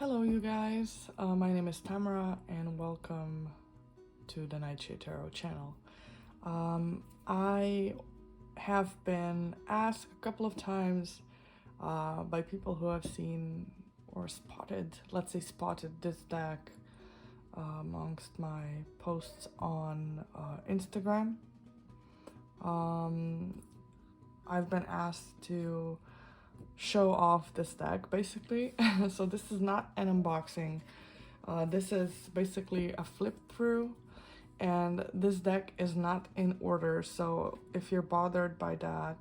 Hello you guys, my name is Tamara and welcome to the Nightshade Tarot channel. I have been asked a couple of times by people who have seen or spotted, this deck amongst my posts on Instagram. I've been asked to show off this deck basically. So this is not an unboxing, this is basically a flip through, and this deck is not in order, so if you're bothered by that,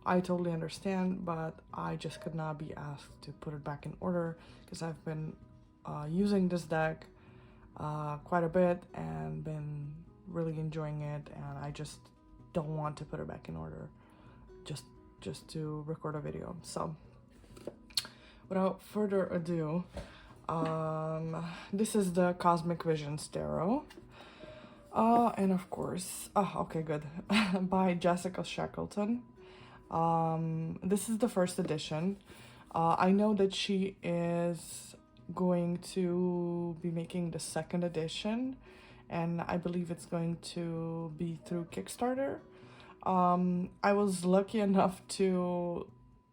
I totally understand, but I just could not be asked to put it back in order because I've been using this deck quite a bit and been really enjoying it, and I just don't want to put it back in order just to record a video. So without further ado, this is the Cosmic Visions Tarot, and of course, okay, good, by Jessica Shackleton. This is the first edition. I know that she is going to be making the second edition, and I believe it's going to be through Kickstarter. I was lucky enough to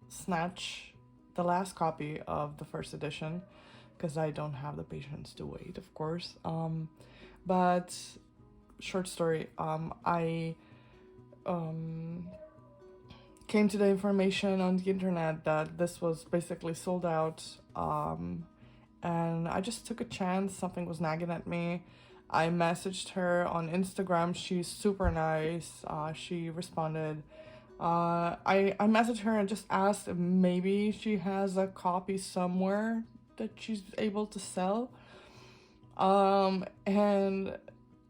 snatch the last copy of the first edition because I don't have the patience to wait, of course. But short story, I came to the information on the internet that this was basically sold out, and I just took a chance. Something was nagging at me. I messaged her on Instagram. She's super nice. She responded. I messaged her and just asked if maybe she has a copy somewhere that she's able to sell. And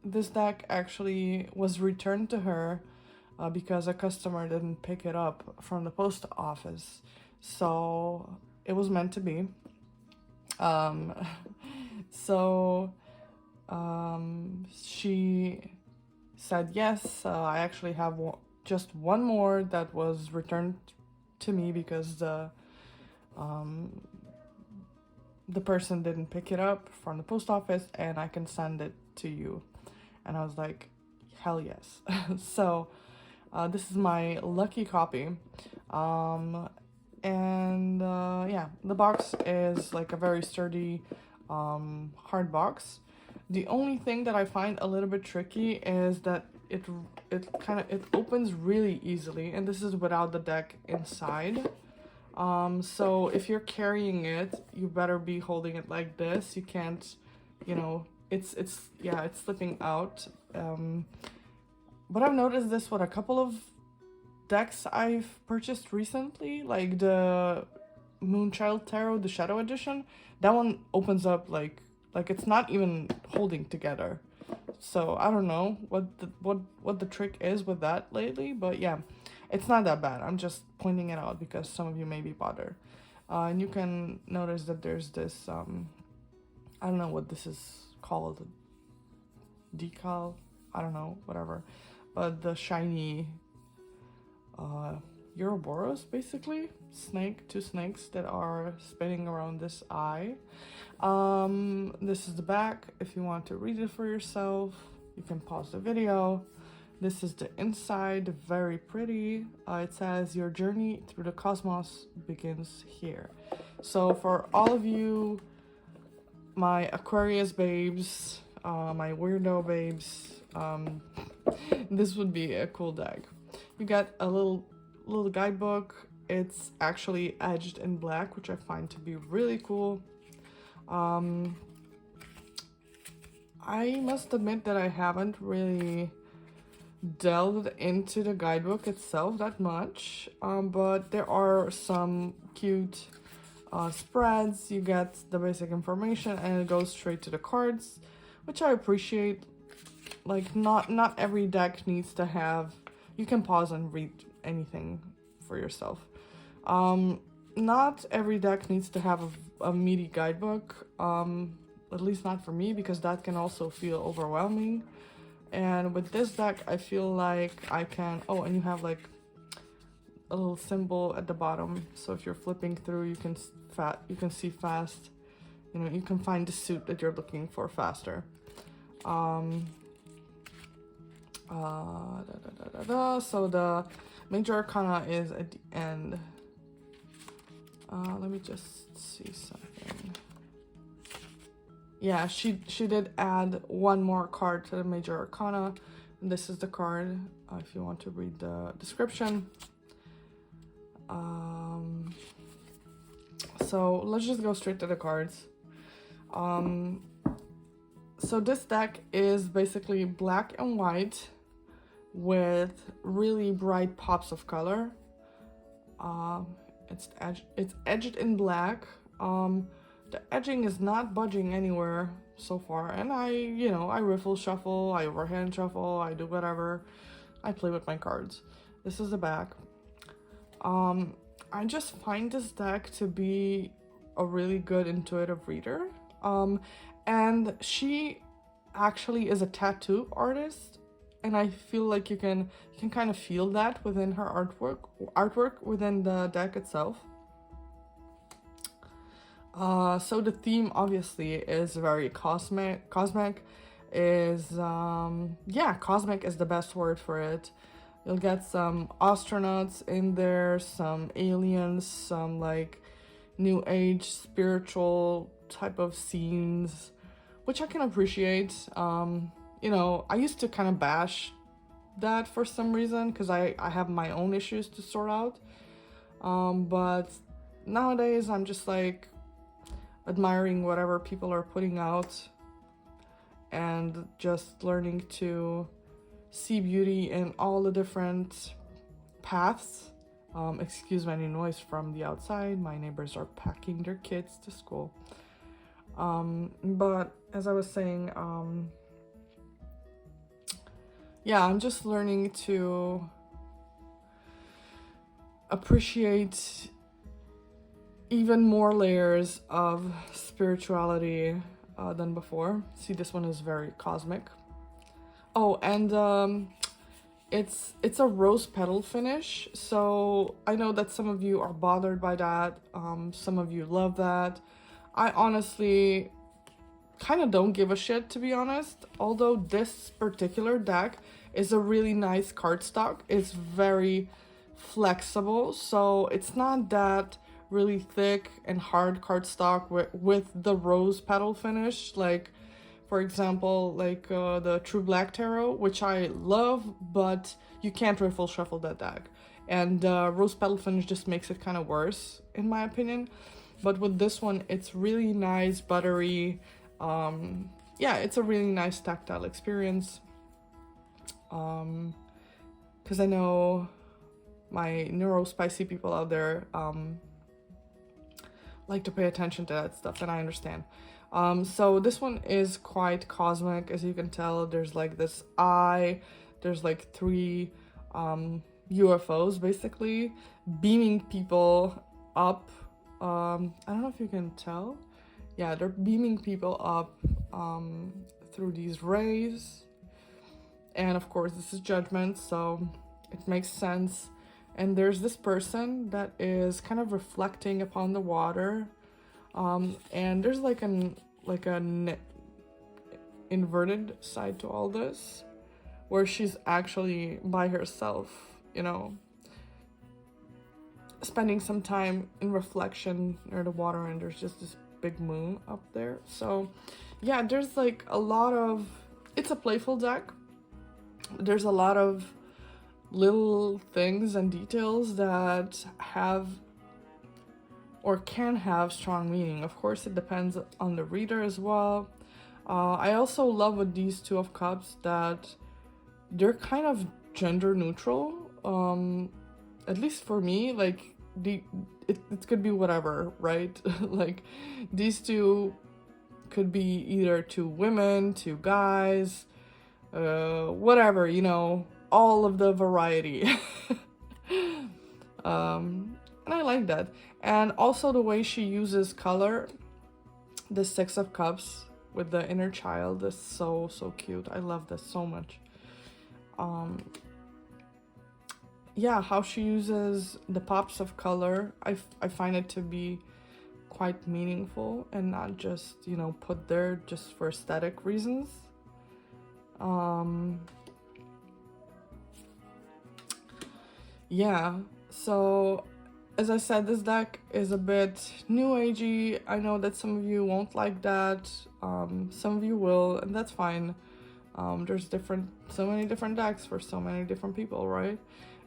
this deck actually was returned to her because a customer didn't pick it up from the post office. So it was meant to be. She said yes. I actually have just one more that was returned to me because the person didn't pick it up from the post office, and I can send it to you. And I was like, hell yes. So this is my lucky copy. Yeah, the box is like a very sturdy hard box. The only thing that I find a little bit tricky is that it opens really easily, and this is without the deck inside. So if you're carrying it, you better be holding it like this. You can't, it's slipping out. But I've noticed this with a couple of decks I've purchased recently, like the Moonchild Tarot, the Shadow Edition. That one opens up like it's not even holding together. So I don't know what the trick is with that lately, but yeah, it's not that bad. I'm just pointing it out because some of you may be bothered. And you can notice that there's this I don't know what this is called, decal, I don't know, whatever, but the shiny Ouroboros, basically two snakes that are spinning around this eye. This is the back. If you want to read it for yourself, you can pause the video. This is the inside, very pretty. It says your journey through the cosmos begins here. So for all of you, my Aquarius babes, my weirdo babes, this would be a cool deck. You got a little guidebook. It's actually edged in black, which I find to be really cool. I must admit that I haven't really delved into the guidebook itself that much, but there are some cute spreads. You get the basic information and it goes straight to the cards, which I appreciate. Like, not every deck needs to have, you can pause and read anything for yourself. Not every deck needs to have a meaty guidebook, at least not for me, because that can also feel overwhelming. And with this deck, I feel like I can, and you have like a little symbol at the bottom, so if you're flipping through, you can see fast, you know, you can find the suit that you're looking for faster. So the major arcana is at the end. Let me just see something. Yeah, she did add one more card to the major arcana. This is the card, if you want to read the description. So let's just go straight to the cards. So this deck is basically black and white with really bright pops of color. It's edged in black. The edging is not budging anywhere so far, and I riffle shuffle, I overhand shuffle, I do whatever. I play with my cards. This is the back. I just find this deck to be a really good intuitive reader. And she actually is a tattoo artist, and I feel like you can kind of feel that within her artwork within the deck itself. So the theme obviously is very cosmic. Cosmic is cosmic is the best word for it. You'll get some astronauts in there, some aliens, some like new age spiritual type of scenes, which I can appreciate. I used to kind of bash that for some reason because I have my own issues to sort out. But nowadays I'm just like admiring whatever people are putting out and just learning to see beauty in all the different paths. Excuse any noise from the outside. My neighbors are packing their kids to school. But as I was saying, I'm just learning to appreciate even more layers of spirituality than before. See, this one is very cosmic. Oh, and it's a rose petal finish, so I know that some of you are bothered by that. Some of you love that. I honestly kind of don't give a shit, to be honest, although this particular deck is a really nice cardstock. It's very flexible, so it's not that really thick and hard cardstock with the rose petal finish, like for example, like the True Black Tarot, which I love, but you can't riffle shuffle that deck. And rose petal finish just makes it kind of worse, in my opinion. But with this one, it's really nice, buttery. It's a really nice tactile experience. Because I know my neurospicy people out there like to pay attention to that stuff, and I understand. So this one is quite cosmic, as you can tell. There's like this eye, there's like 3 UFOs basically beaming people up. I don't know if you can tell. Yeah, they're beaming people up through these rays. And of course, this is judgment, so it makes sense. And there's this person that is kind of reflecting upon the water. And there's like an inverted side to all this, where she's actually by herself, spending some time in reflection near the water, and there's just this big moon up there. So yeah, there's like a lot of, it's a playful deck. There's a lot of little things and details that have or can have strong meaning. Of course, it depends on the reader as well. I also love with these 2 of Cups that they're kind of gender neutral. At least for me, like it could be whatever, right? Like these 2 could be either 2 women, 2 guys, whatever, all of the variety. And I like that. And also the way she uses color, the 6 of Cups with the inner child is so cute. I love this so much. How she uses the pops of color, I find it to be quite meaningful and not just, you know, put there just for aesthetic reasons. Yeah, so as I said, this deck is a bit new agey. I know that some of you won't like that, some of you will, and that's fine. There's so many different decks for so many different people, right?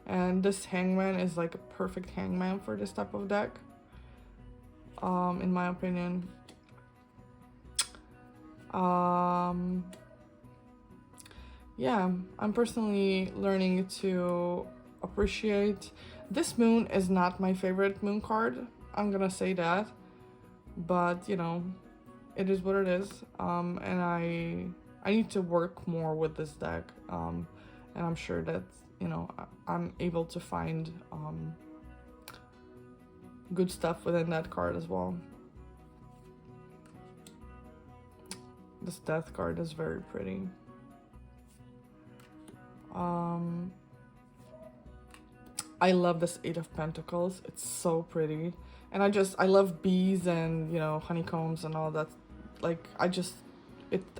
And this Hangman is like a perfect Hangman for this type of deck, in my opinion. Yeah, I'm personally learning to appreciate. This moon is not my favorite moon card, I'm gonna say that, but you know, it is what it is. And I need to work more with this deck, and I'm sure that, you know, I'm able to find good stuff within that card as well. This Death card is very pretty. I love this Eight of Pentacles. It's so pretty. And I love bees and, you know, honeycombs and all that. Like, I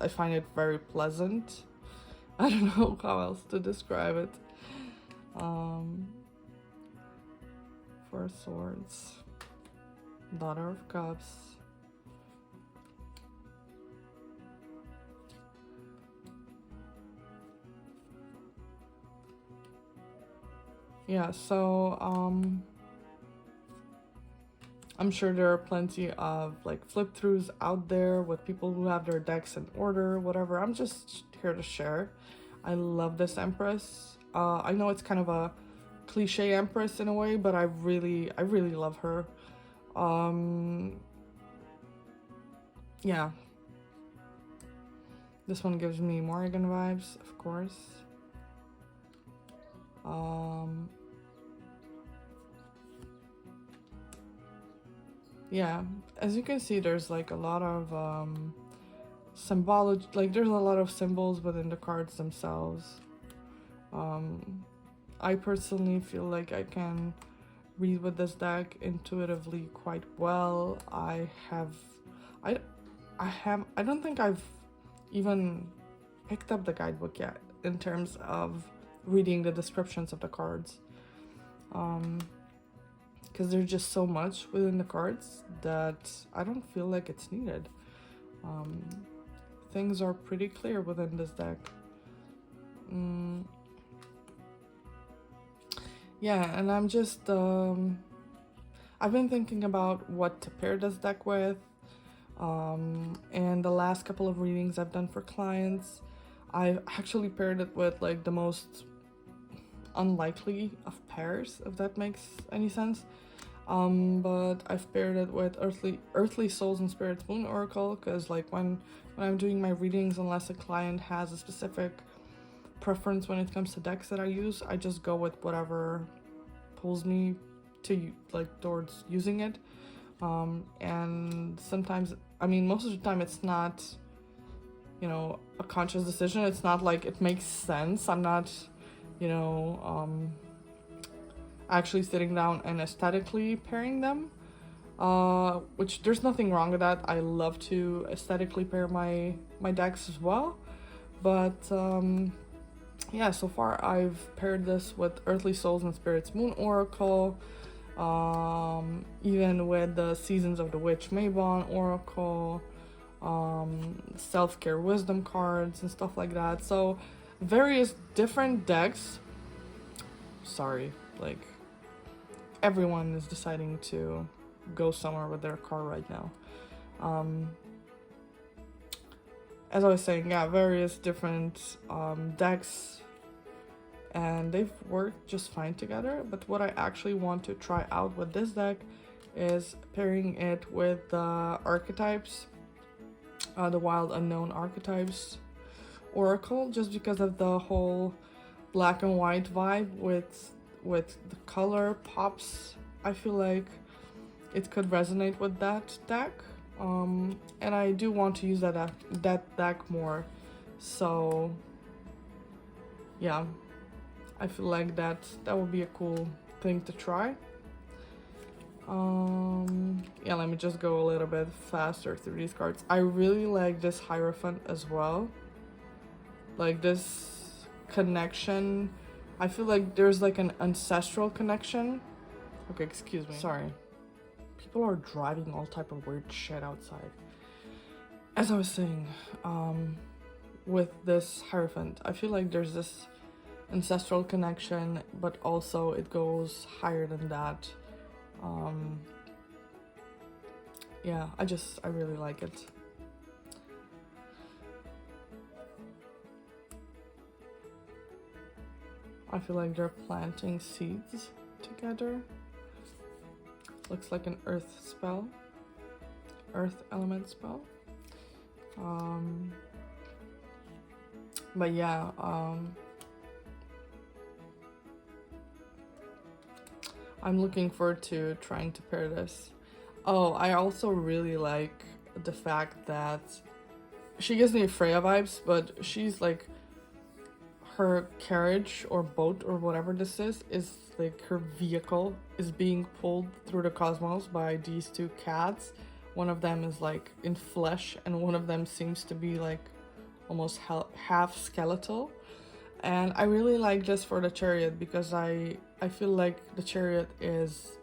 find it very pleasant. I don't know how else to describe it. Four of Swords. Daughter of Cups. Yeah, so I'm sure there are plenty of like flip throughs out there with people who have their decks in order, whatever. I'm just here to share. I love this Empress. I know it's kind of a cliche Empress in a way, but I really love her. Yeah. This one gives me Morrigan vibes, of course. Yeah, as you can see, there's like a lot of symbology, like there's a lot of symbols within the cards themselves. I personally feel like I can read with this deck intuitively quite well. I don't think I've even picked up the guidebook yet in terms of reading the descriptions of the cards. Because there's just so much within the cards that I don't feel like it's needed. Things are pretty clear within this deck. Yeah, and I'm just I've been thinking about what to pair this deck with, and the last couple of readings I've done for clients, I've actually paired it with like the most unlikely of pairs, if that makes any sense. But I've paired it with Earthly Souls and Spirits Moon Oracle, because like when I'm doing my readings, unless a client has a specific preference when it comes to decks that I use, I just go with whatever pulls me to like towards using it. And sometimes, I mean, most of the time it's not, you know, a conscious decision. It's not like it makes sense. I'm not, you know, actually sitting down and aesthetically pairing them, which there's nothing wrong with that. I love to aesthetically pair my decks as well, but yeah, so far I've paired this with Earthly Souls and Spirits Moon Oracle, even with the Seasons of the Witch Maybon Oracle, Self-Care Wisdom cards and stuff like that. So various different decks. Sorry, like everyone is deciding to go somewhere with their car right now. As I was saying, yeah, various different decks, and they've worked just fine together. But what I actually want to try out with this deck is pairing it with the archetypes, the Wild Unknown Archetypes Oracle, just because of the whole black and white vibe with the color pops. I feel like it could resonate with that deck. And I do want to use that deck more, so yeah, I feel like that would be a cool thing to try. Yeah, let me just go a little bit faster through these cards. I really like this Hierophant as well. Like this connection. I feel like there's like an ancestral connection. Okay, excuse me. Sorry. People are driving all type of weird shit outside. As I was saying, with this Hierophant, I feel like there's this ancestral connection, but also it goes higher than that. Yeah, I really like it. I feel like they're planting seeds together. Looks like an earth spell, earth element spell. But yeah, I'm looking forward to trying to pair this. Oh, I also really like the fact that she gives me Freya vibes, but she's like, her carriage or boat or whatever this is like her vehicle is being pulled through the cosmos by these two cats. One of them is like in flesh and one of them seems to be like almost half skeletal. And I really like this for the chariot because I feel like the chariot is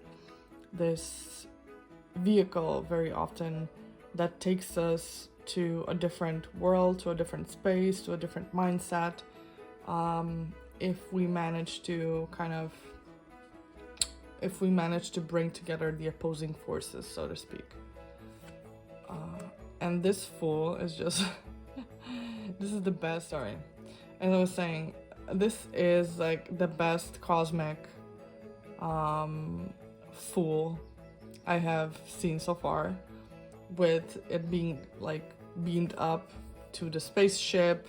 this vehicle very often that takes us to a different world, to a different space, to a different mindset. If we manage to bring together the opposing forces, so to speak. And this Fool is just this is the best. Sorry, as I was saying, this is like the best cosmic Fool I have seen so far, with it being like beamed up to the spaceship,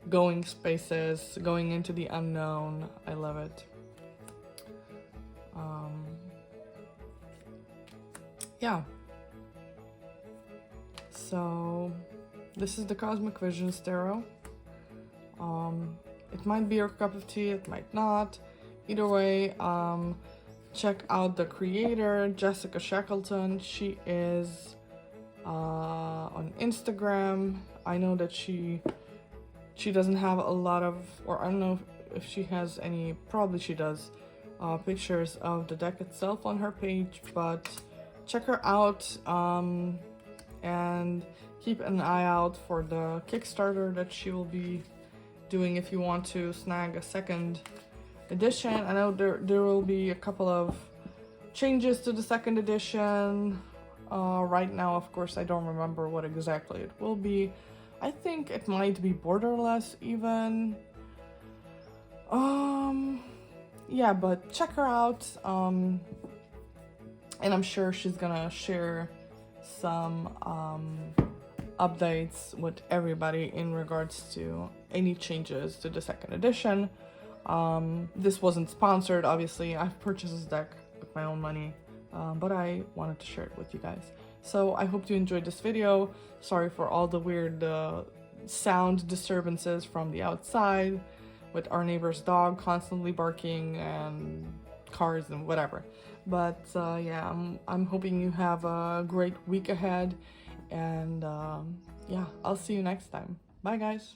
going spaces, going into the unknown. I love it. Yeah. So this is the Cosmic Visions Tarot. It might be your cup of tea, it might not. Either way, check out the creator, Jessica Shackleton. She is on Instagram. I know that she doesn't have a lot of, or I don't know if she has any, probably she does, pictures of the deck itself on her page, but check her out, and keep an eye out for the Kickstarter that she will be doing if you want to snag a second edition. I know there will be a couple of changes to the second edition. Right now, of course, I don't remember what exactly it will be. I think it might be borderless even. Yeah, but check her out. And I'm sure she's gonna share some updates with everybody in regards to any changes to the second edition. This wasn't sponsored, obviously. I've purchased this deck with my own money, but I wanted to share it with you guys. So I hope you enjoyed this video. Sorry for all the weird sound disturbances from the outside with our neighbor's dog constantly barking and cars and whatever. But yeah, I'm hoping you have a great week ahead, and yeah, I'll see you next time. Bye guys.